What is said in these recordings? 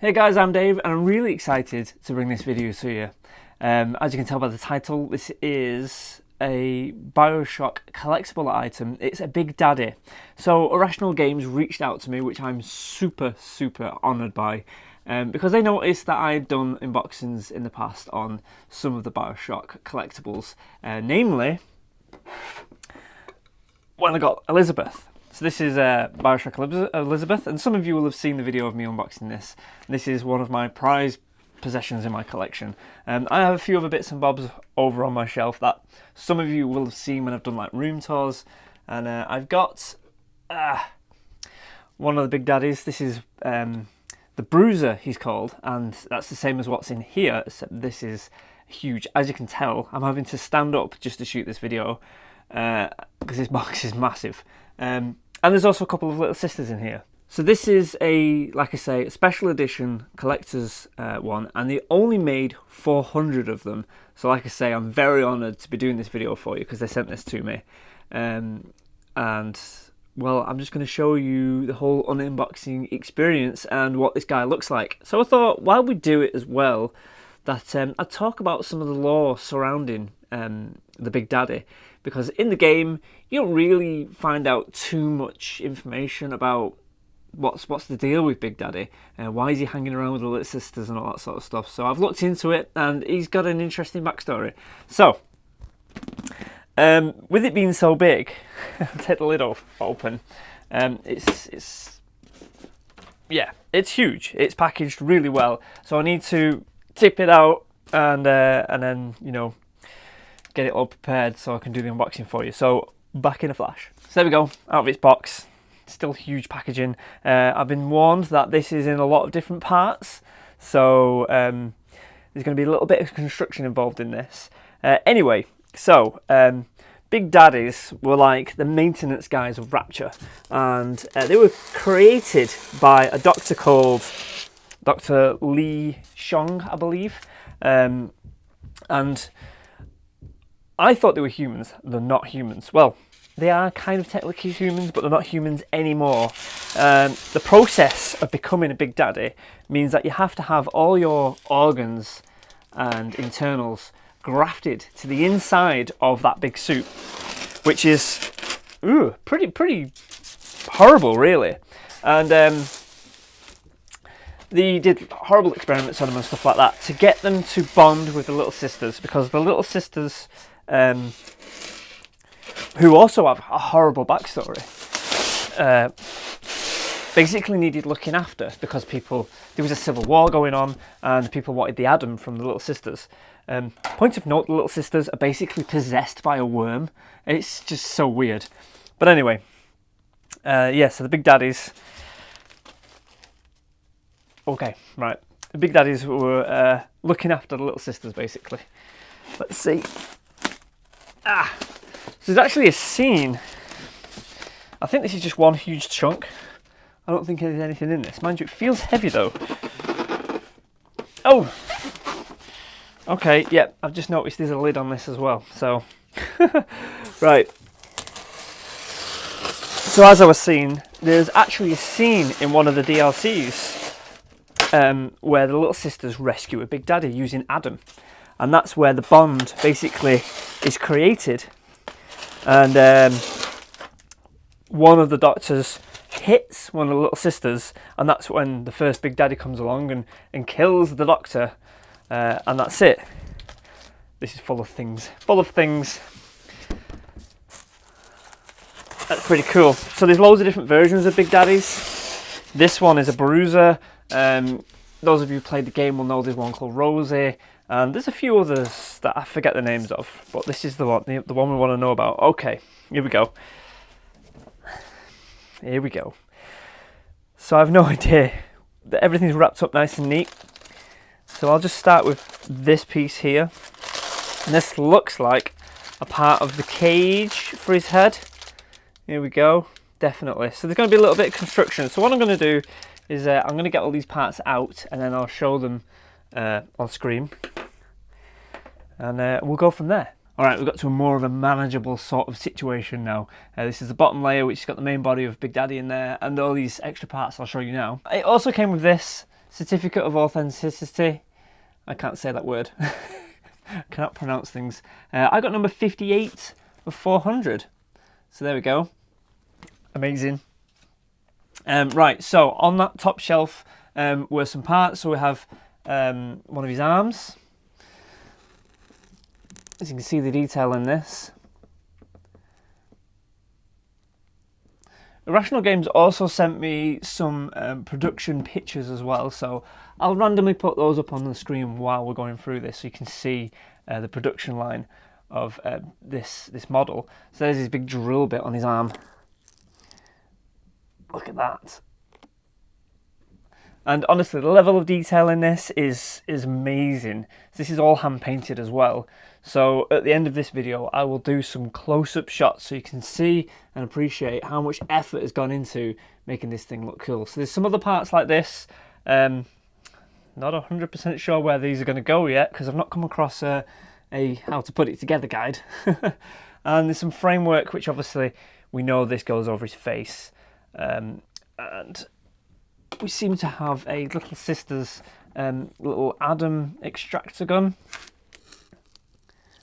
Hey guys, I'm Dave and I'm really excited to bring this video to you. As you can tell by the title, this is a Bioshock collectible item. It's a Big Daddy. So Irrational Games reached out to me, which I'm super honoured by, because they noticed that I'd done unboxings in the past on some of the Bioshock collectibles, namely when I got Elizabeth. So this is Bioshock Elizabeth, and some of you will have seen the video of me unboxing this. This is one of my prized possessions in my collection. I have a few other bits and bobs over on my shelf that some of you will have seen when I've done like room tours. And I've got one of the Big Daddies. This is the Bruiser, he's called, and that's the same as what's in here, except this is huge. As you can tell, I'm having to stand up just to shoot this video because this box is massive. And there's also a couple of little sisters in here. So this is a, like I say, a special edition collector's one, and they only made 400 of them. So like I say, I'm very honoured to be doing this video for you because they sent this to me. And well, I'm just going to show you the whole unboxing experience and what this guy looks like. So I thought, while we do it as well, that I'd talk about some of the lore surrounding the Big Daddy, because in the game you don't really find out too much information about what's the deal with Big Daddy, why is he hanging around with the little sisters and all that sort of stuff. So I've looked into it and he's got an interesting backstory. So with it being so big, I'll take the lid off open. It's huge. It's packaged really well, so I need to tip it out and then, you know, get it all prepared so I can do the unboxing for you. So back in a flash. So there we go, out of its box. Still huge packaging. I've been warned that this is in a lot of different parts, so there's going to be a little bit of construction involved in this. Anyway, so Big Daddies were like the maintenance guys of Rapture, and they were created by a doctor called Dr. Lee Shong, I believe, and I thought they were humans. They're not humans. Well, they are kind of technically humans, but they're not humans anymore. The process of becoming a Big Daddy means that you have to have all your organs and internals grafted to the inside of that big suit, which is pretty horrible, really. And they did horrible experiments on them and stuff like that to get them to bond with the little sisters, because the little sisters, who also have a horrible backstory, basically needed looking after because there was a civil war going on and people wanted the Adam from the little sisters. Point of note, the little sisters are basically possessed by a worm. It's just so weird. But anyway, so the Big Daddies. Okay, right. The Big Daddies were looking after the little sisters, basically. Let's see. So there's actually a scene. I think this is just one huge chunk. I don't think there's anything in this. Mind you, it feels heavy though. Oh! Okay, yeah, I've just noticed there's a lid on this as well. So, right. So as I was saying, there's actually a scene in one of the DLCs where the little sisters rescue a Big Daddy using Adam. And that's where the bond basically is created. And one of the doctors hits one of the little sisters, and that's when the first Big Daddy comes along and kills the doctor, and that's it. This is full of things. That's pretty cool. So there's loads of different versions of Big Daddies. This one is a Bruiser. Those of you who played the game will know there's one called Rosie. And there's a few others that I forget the names of, but this is the one we want to know about. Okay, here we go. So I have no idea. Everything's wrapped up nice and neat. So I'll just start with this piece here. And this looks like a part of the cage for his head. Here we go, definitely. So there's going to be a little bit of construction. So what I'm going to do is I'm going to get all these parts out and then I'll show them on screen. And we'll go from there. Alright, we've got to a more of a manageable sort of situation now. This is the bottom layer, which has got the main body of Big Daddy in there, and all these extra parts I'll show you now. It also came with this. certificate of authenticity. I can't say that word. I cannot pronounce things. I got number 58 of 400. So there we go. Amazing. Right, so on that top shelf were some parts. So we have one of his arms. As you can see the detail in this. Irrational Games also sent me some production pictures as well, so I'll randomly put those up on the screen while we're going through this so you can see the production line of this model. So there's his big drill bit on his arm. Look at that. And honestly, the level of detail in this is amazing. This is all hand painted as well. So at the end of this video, I will do some close-up shots so you can see and appreciate how much effort has gone into making this thing look cool. So there's some other parts like this. Not 100% sure where these are going to go yet because I've not come across a how to put it together guide. And there's some framework, which obviously we know this goes over his face. And we seem to have a little sister's little Adam extractor gun.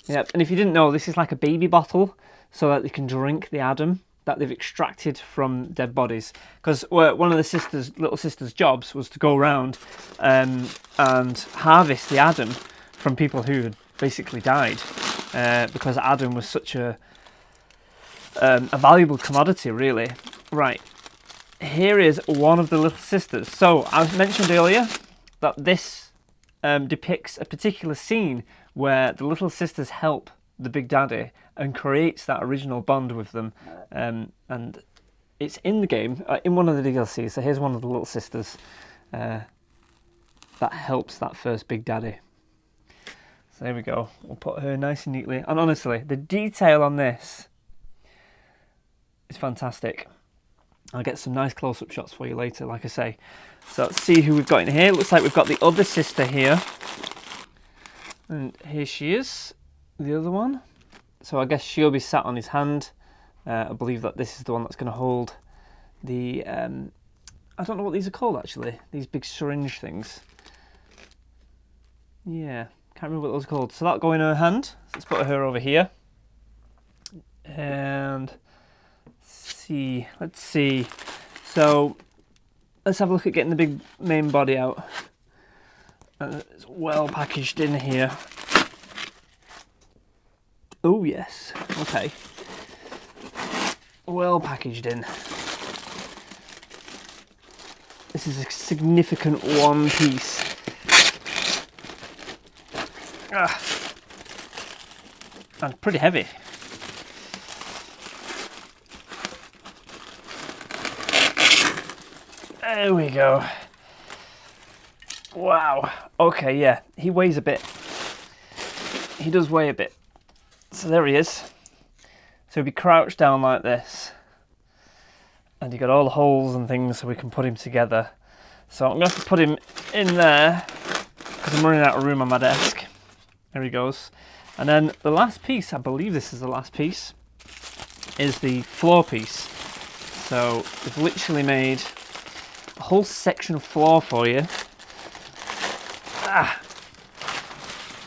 Yep, and if you didn't know, this is like a baby bottle so that they can drink the Adam that they've extracted from dead bodies. Because one of the little sister's jobs was to go around and harvest the Adam from people who had basically died because Adam was such a valuable commodity, really. Right. Here is one of the little sisters. So I mentioned earlier that this depicts a particular scene where the little sisters help the Big Daddy and creates that original bond with them. And it's in the game, in one of the DLCs. So here's one of the little sisters that helps that first Big Daddy. So there we go. We'll put her nice and neatly. And honestly, the detail on this is fantastic. I'll get some nice close-up shots for you later, like I say. So let's see who we've got in here. Looks like we've got the other sister here. And here she is, the other one. So I guess she'll be sat on his hand. I believe that this is the one that's going to hold the... I don't know what these are called, actually. These big syringe things. Yeah, can't remember what those are called. So that'll go in her hand. So let's put her over here. And... let's see. So let's have a look at getting the big main body out. It's well packaged in here. Oh yes, okay. Well packaged in. This is a significant one piece. And pretty heavy. There we go. Wow. Okay, yeah. He weighs a bit. He does weigh a bit. So there he is. So he'll be crouched down like this. And you got all the holes and things so we can put him together. So I'm going to have to put him in there because I'm running out of room on my desk. There he goes. And then the last piece, I believe this is the last piece, is the floor piece. So we've literally made a whole section of floor for you.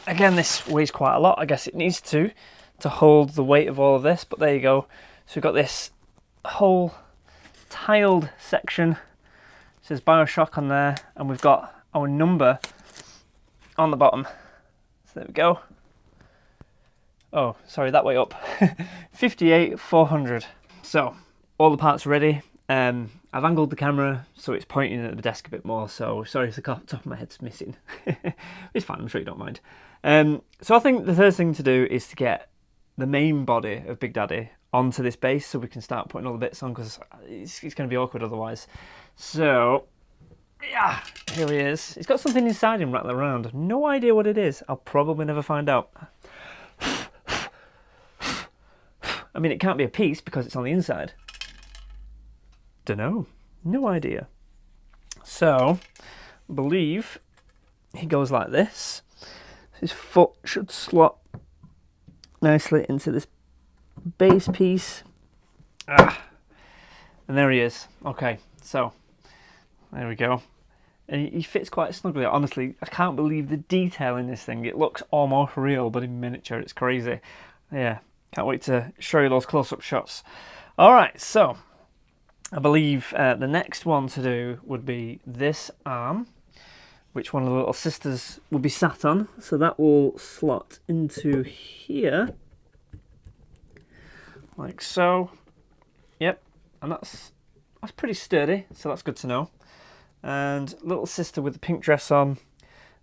Again, this weighs quite a lot. I guess it needs to hold the weight of all of this, but there you go. So we've got this whole tiled section. It says Bioshock on there, and we've got our number on the bottom. So there we go. Oh, sorry, that way up. 58,400. So all the parts are ready. I've angled the camera so it's pointing at the desk a bit more, so sorry if the top of my head's missing. It's fine, I'm sure you don't mind. So I think the first thing to do is to get the main body of Big Daddy onto this base so we can start putting all the bits on, because it's going to be awkward otherwise. So, yeah, here he is. He's got something inside him rattling around. No idea what it is. I'll probably never find out. I mean, it can't be a piece because it's on the inside. Dunno. No idea. So, I believe he goes like this. His foot should slot nicely into this base piece. And there he is. Okay, so there we go. And he fits quite snugly. Honestly, I can't believe the detail in this thing. It looks almost real, but in miniature, it's crazy. Yeah, can't wait to show you those close-up shots. All right, so I believe the next one to do would be this arm, which one of the little sisters will be sat on. So that will slot into here, like so. Yep, and that's pretty sturdy, so that's good to know. And little sister with the pink dress on.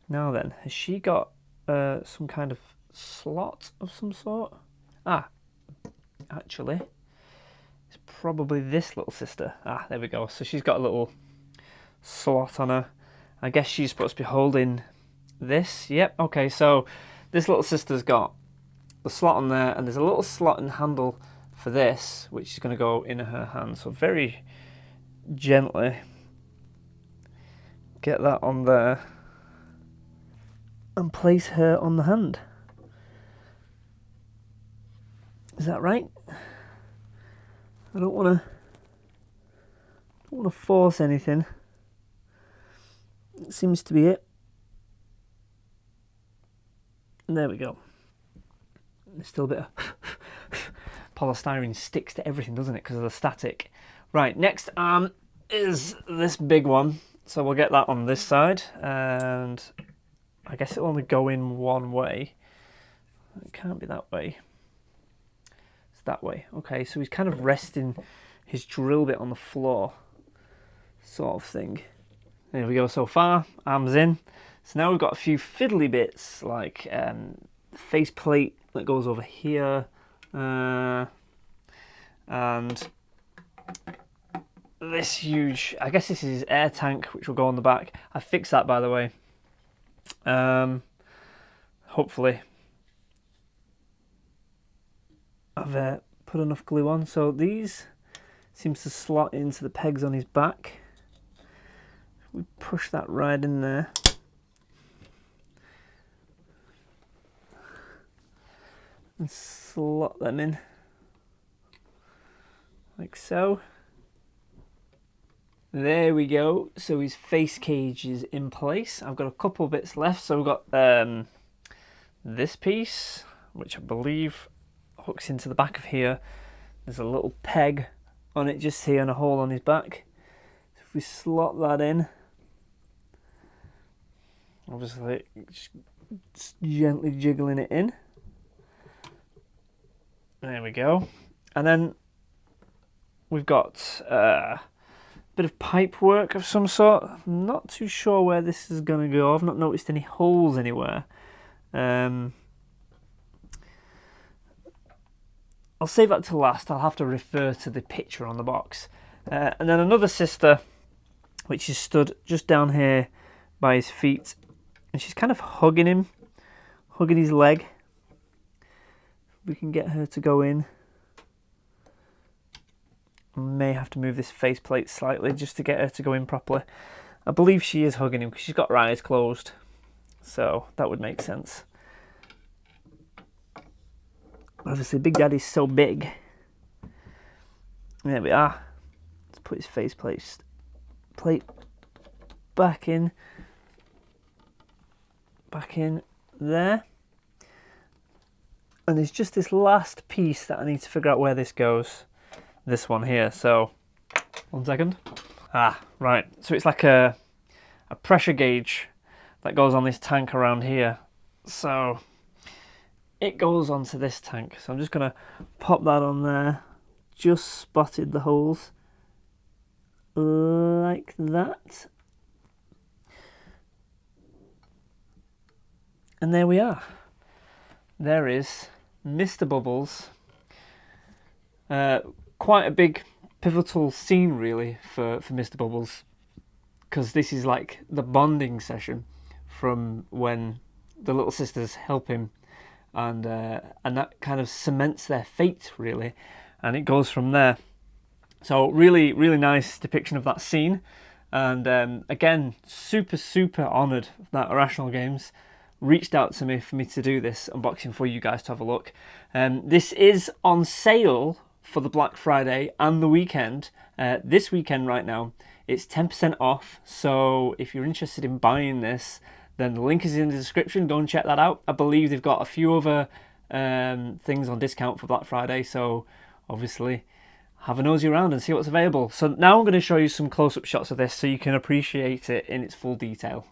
Now then, has she got some kind of slot of some sort? Ah, actually, it's probably this little sister. Ah, there we go. So she's got a little slot on her. I guess she's supposed to be holding this. Yep, okay, so this little sister's got the slot on there, and there's a little slot and handle for this, which is going to go in her hand. So very gently get that on there and place her on the hand. Is that right? I don't want to force anything. It seems to be it. And there we go. There's still a bit of polystyrene sticks to everything, doesn't it, because of the static. Right, next arm is this big one. So we'll get that on this side, and I guess it'll only go in one way. It can't be that way. It's that way. Okay, so he's kind of resting his drill bit on the floor, sort of thing. There we go so far, arms in. So now we've got a few fiddly bits, like face plate that goes over here, and this huge, I guess this is his air tank, which will go on the back. I fixed that, by the way. Hopefully I've put enough glue on. So these seems to slot into the pegs on his back. We push that right in there. And slot them in. Like so. There we go. So his face cage is in place. I've got a couple bits left. So we've got this piece, which I believe hooks into the back of here. There's a little peg on it just here and a hole on his back. So if we slot that in, obviously just gently jiggling it in. There we go. And then we've got bit of pipe work of some sort. I'm not too sure where this is going to go. I've not noticed any holes anywhere. I'll save that to last. I'll have to refer to the picture on the box. And then another sister, which is stood just down here by his feet. And she's kind of hugging him, hugging his leg. We can get her to go in. May have to move this faceplate slightly just to get her to go in properly. I believe she is hugging him because she's got her eyes closed, so that would make sense. Obviously, Big Daddy's so big. There we are. Let's put his faceplate back in there. And there's just this last piece that I need to figure out where this goes. This one here, so 1 second. Ah, right, so it's like a pressure gauge that goes on this tank around here. So it goes onto this tank. So I'm just gonna pop that on there. Just spotted the holes like that. And there we are. There is Mr. Bubbles. Quite a big pivotal scene really for Mr. Bubbles, because this is like the bonding session from when the little sisters help him, and that kind of cements their fate really, and it goes from there. So really nice depiction of that scene, and again super honoured that Irrational Games reached out to me for me to do this unboxing for you guys to have a look. This is on sale for the Black Friday and the weekend. This weekend right now It's 10% off, so if you're interested in buying this, then the link is in the description. Go and check that out. I believe they've got a few other things on discount for Black Friday, so obviously have a nosy around and see what's available. So now I'm going to show you some close-up shots of this so you can appreciate it in its full detail.